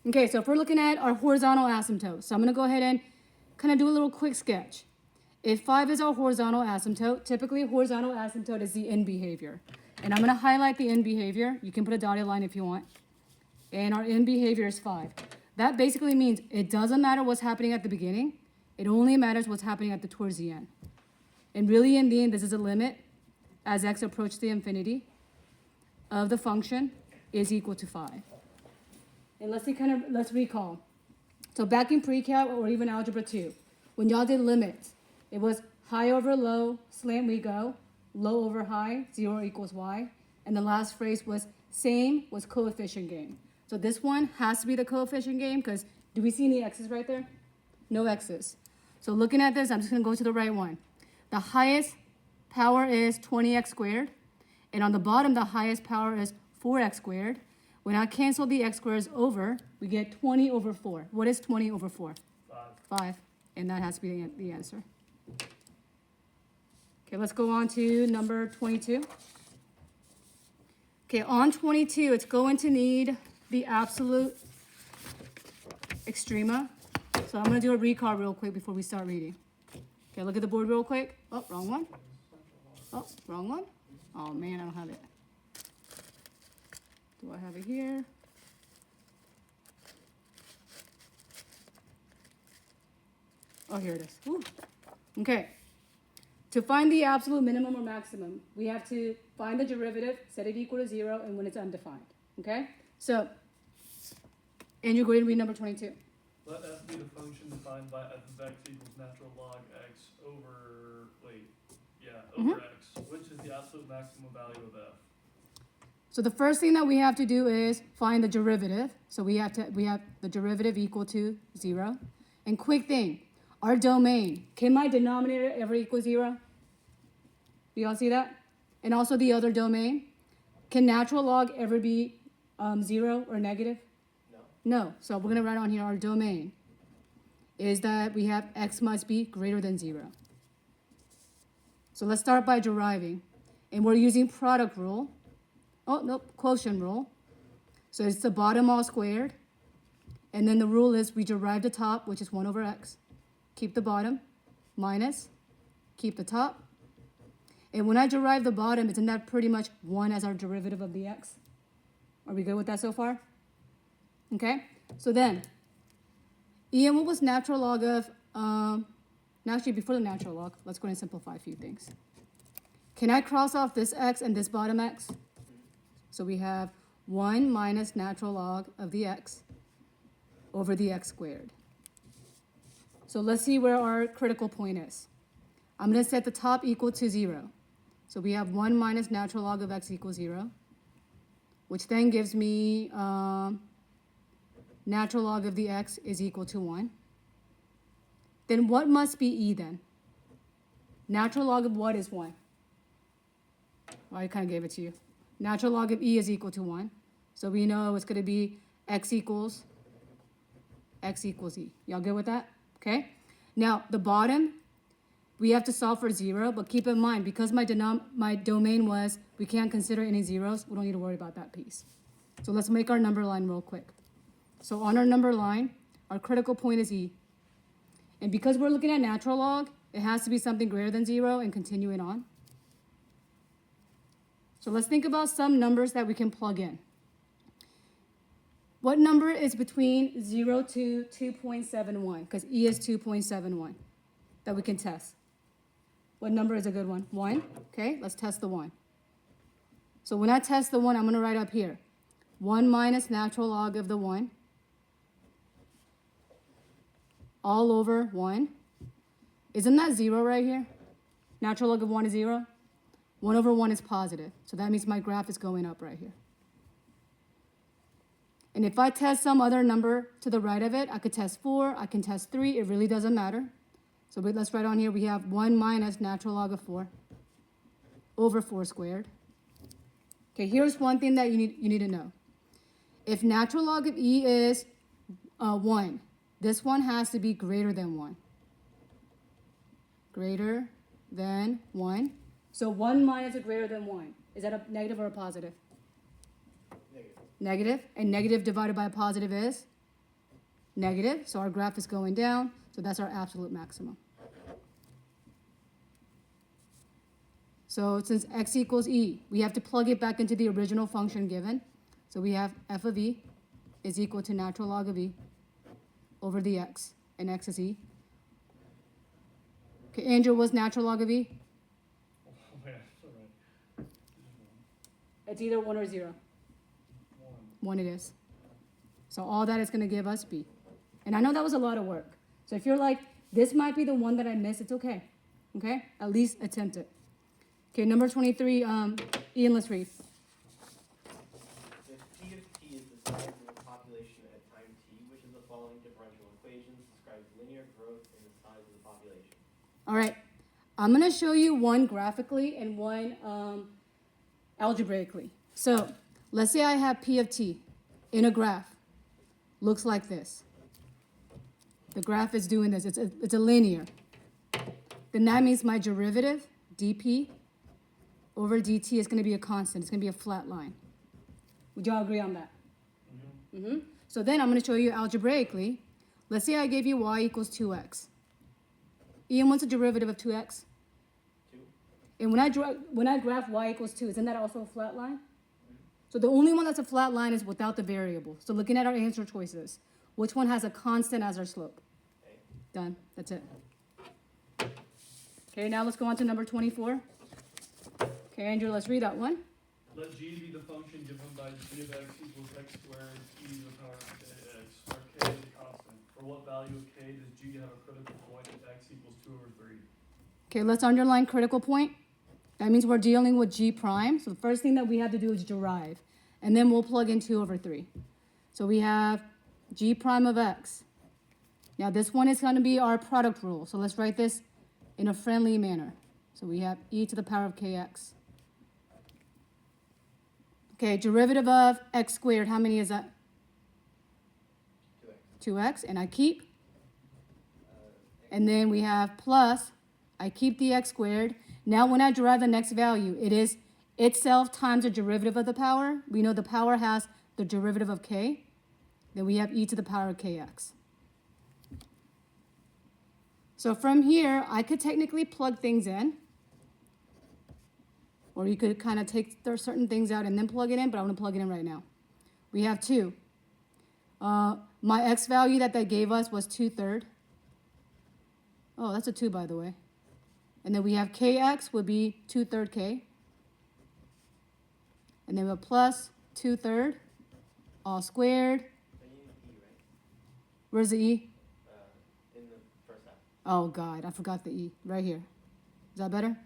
Okay, so if we're looking at our horizontal asymptote, so I'm going to go ahead and kind of do a little quick sketch. If 5 is our horizontal asymptote, typically horizontal asymptote is the end behavior. And I'm going to highlight the end behavior. You can put a dotted line if you want. And our end behavior is 5. That basically means it doesn't matter what's happening at the beginning. It only matters what's happening towards the end. And really, in the end, this is a limit as x approaches the infinity of the function is equal to 5. And let's recall. So back in pre-calc or even algebra 2, when y'all did limits, it was high over low, slant we go, low over high, 0 equals y. And the last phrase was same was coefficient game. So this one has to be the coefficient game because do we see any x's right there? No x's. So looking at this, I'm just going to go to the right one. The highest power is 20x squared. And on the bottom, the highest power is 4x squared. When I cancel the x squares over, we get 20 over 4. What is 20 over 4? 5. And that has to be the answer. Okay, let's go on to number 22. Okay, on 22, it's going to need the absolute extrema. So I'm going to do a recall real quick before we start reading. Okay, look at the board real quick. Oh, wrong one. Oh, wrong one. Oh, man, I don't have it. Do I have it here? Oh, here it is. Ooh. Okay. To find the absolute minimum or maximum, we have to find the derivative, set it equal to 0, and when it's undefined. Okay? So, and you're going to read number 22. Let f be the function defined by f of x equals natural log x over, over x, which is the absolute maximum value of f. So the first thing that we have to do is find the derivative. So we have the derivative equal to 0. And quick thing, our domain, can my denominator ever equal 0? Do y'all see that? And also the other domain, can natural log ever be 0 or negative? No. So we're going to write on here our domain is that we have x must be greater than 0. So let's start by deriving. And we're using product rule. Oh, nope, quotient rule. So it's the bottom all squared. And then the rule is we derive the top, which is 1 over x. Keep the bottom, minus, keep the top. And when I derive the bottom, isn't that pretty much 1 as our derivative of the x? Are we good with that so far? Okay, so then, Ian, what was natural log of, actually before the natural log, let's go ahead and simplify a few things. Can I cross off this x and this bottom x? So we have 1 minus natural log of the x over the x squared. So let's see where our critical point is. I'm going to set the top equal to 0. So we have 1 minus natural log of x equals 0, which then gives me natural log of the x is equal to 1. Then what must be e then? Natural log of what is 1? Well, I kind of gave it to you. Natural log of e is equal to 1. So we know it's going to be x equals e. Y'all good with that? Okay. Now, the bottom, we have to solve for 0, but keep in mind, because my domain was, we can't consider any zeros, we don't need to worry about that piece. So let's make our number line real quick. So on our number line, our critical point is e. And because we're looking at natural log, it has to be something greater than 0 and continuing on. So let's think about some numbers that we can plug in. What number is between 0 to 2.71? Because e is 2.71 that we can test. What number is a good one? 1. Okay, let's test the 1. So when I test the 1, I'm going to write up here. 1 minus natural log of the 1 all over 1. Isn't that 0 right here? Natural log of 1 is 0. 1 over 1 is positive. So that means my graph is going up right here. And if I test some other number to the right of it, I could test 4, I can test 3. It really doesn't matter. So let's write on here, we have 1 minus natural log of 4 over 4 squared. Okay, here's one thing that you need to know. If natural log of e is 1, this one has to be greater than 1. Greater than 1. So 1 minus or greater than 1. Is that a negative or a positive? Negative. Negative. And negative divided by a positive is? negative, so our graph is going down, so that's our absolute maximum. So since x equals e, we have to plug it back into the original function given. So we have f of e is equal to natural log of e over the x, and x is e. Okay, Andrew, what's natural log of e? Oh man, it's alright. It's either 1 or 0. 1. 1 it is. So all that is going to give us b. And I know that was a lot of work. So if you're like, this might be the one that I missed, it's okay. Okay? At least attempt it. Okay, number 23, Ian, let's read. If P of t is the size of the population at time t, which of the following differential equations describes linear growth in the size of the population? All right. I'm going to show you one graphically and one algebraically. So let's say I have P of t in a graph. Looks like this. The graph is doing this. It's a linear. Then that means my derivative, dp, over dt is going to be a constant. It's going to be a flat line. Would y'all agree on that? Mm-hmm. So then I'm going to show you algebraically. Let's say I gave you y equals 2x. Ian, what's the derivative of 2x? 2. And when I graph y equals 2, isn't that also a flat line? So the only one that's a flat line is without the variable. So looking at our answer choices, which one has a constant as our slope? A. Done. That's it. Okay, now let's go on to number 24. Okay, Andrew, let's read that one. Let g be the function given by g of x equals x squared e to the power of kx, where k is a constant. For what value of k does g have a critical point if x equals 2 over 3? Okay, let's underline critical point. That means we're dealing with g prime. So the first thing that we have to do is derive. And then we'll plug in 2 over 3. So we have g prime of x. Now this one is going to be our product rule. So let's write this in a friendly manner. So we have e to the power of kx. Okay, derivative of x squared, how many is that? 2x. 2x, and I keep. And then we have plus, I keep the x squared. Now when I derive the next value, it is itself times the derivative of the power. We know the power has the derivative of k. Then we have e to the power of kx. So from here, I could technically plug things in. Or you could kind of take certain things out and then plug it in, but I'm going to plug it in right now. We have 2. My x value that they gave us was 2/3. Oh, that's a 2, by the way. And then we have kx would be 2/3 k. And then we have plus 2/3, all squared. Then you need e, right? Where's the e? In the first half. Oh, God, I forgot the e. Right here. Is that better?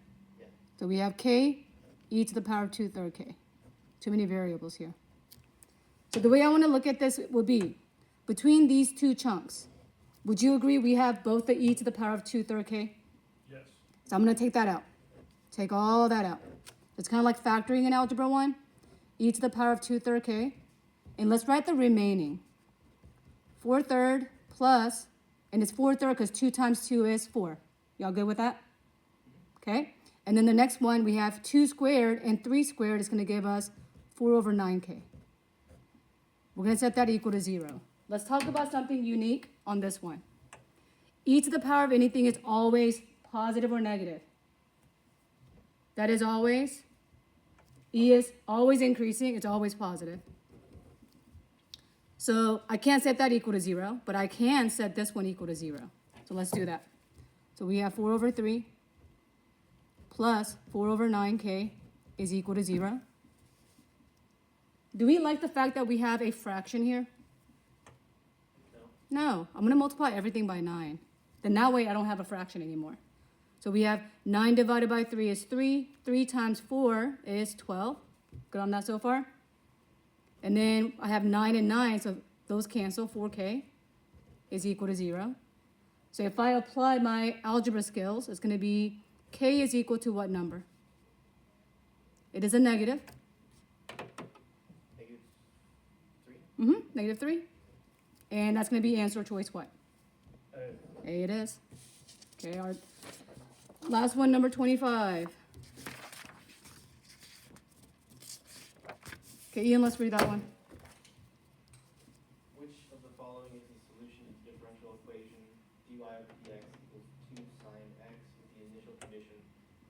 Yeah. So we have k, e to the power of 2/3 k. Too many variables here. So the way I want to look at this would be, between these two chunks, would you agree we have both the e to the power of 2/3 k? Yes. So I'm going to take that out. Take all that out. It's kind of like factoring in Algebra 1. E to the power of 2/3 k. And let's write the remaining. 4/3 plus, and it's 4/3 because 2 times 2 is 4. Y'all good with that? Okay. And then the next one, we have 2 squared, and 3 squared is going to give us 4 over 9k. We're going to set that equal to 0. Let's talk about something unique on this one. E to the power of anything is always positive or negative. That is always. E is always increasing. It's always positive. So I can't set that equal to 0, but I can set this one equal to 0. So let's do that. So we have 4 over 3 plus 4 over 9k is equal to 0. Do we like the fact that we have a fraction here? No. No, I'm going to multiply everything by 9. Then that way I don't have a fraction anymore. So we have 9 divided by 3 is 3. 3 times 4 is 12. Good on that so far? And then I have 9 and 9, so those cancel. 4k is equal to 0. So if I apply my algebra skills, it's going to be k is equal to what number? It is a negative. -3. Negative 3. And that's going to be answer choice what? A. A it is. Okay, our last one, number 25. Okay, Ian, let's read that one. Which of the following is the solution to the differential equation dy of dx equals 2 sine x with the initial condition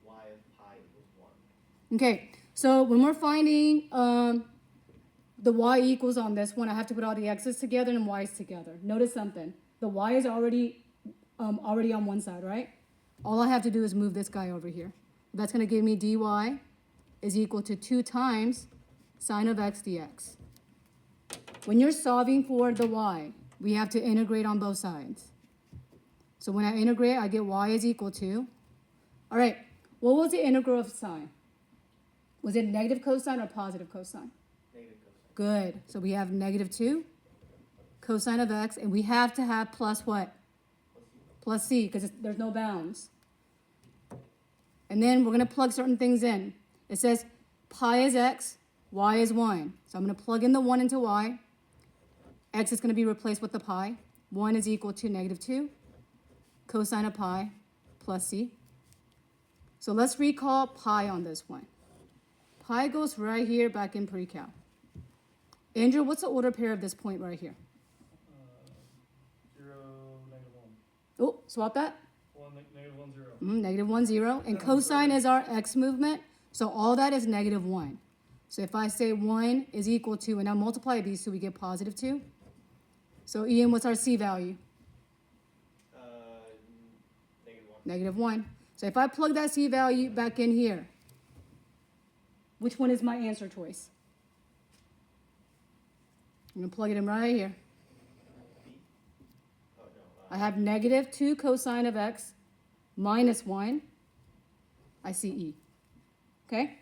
y of pi equals 1. Okay, so when we're finding the y equals on this one, I have to put all the x's together and y's together. Notice something. The y is already on one side, right? All I have to do is move this guy over here. That's going to give me dy is equal to 2 times sine of x dx. When you're solving for the y, we have to integrate on both sides. So when I integrate, I get y is equal to, all right, what was the integral of sine? Was it negative cosine or positive cosine? Negative cosine. Good. So we have negative 2 cosine of x, and we have to have plus what? Plus c, because there's no bounds. And then we're going to plug certain things in. It says pi is x, y is 1. So I'm going to plug in the 1 into y. X is going to be replaced with the pi. 1 is equal to negative 2 cosine of pi plus c. So let's recall pi on this one. Pi goes right here back in pre-cal. Andrew, what's the order pair of this point right here? 0, negative 1. Oh, swap that. 1, negative 1, 0. Negative 1, 0. And cosine is our x movement, so all that is negative 1. So if I say 1 is equal to, and now multiply these two, we get positive 2. So Ian, what's our c value? Negative 1. Negative 1. So if I plug that c value back in here, which one is my answer choice? I'm going to plug it in right here. B? Oh, no. I have negative 2 cosine of x minus 1. I see E. Okay?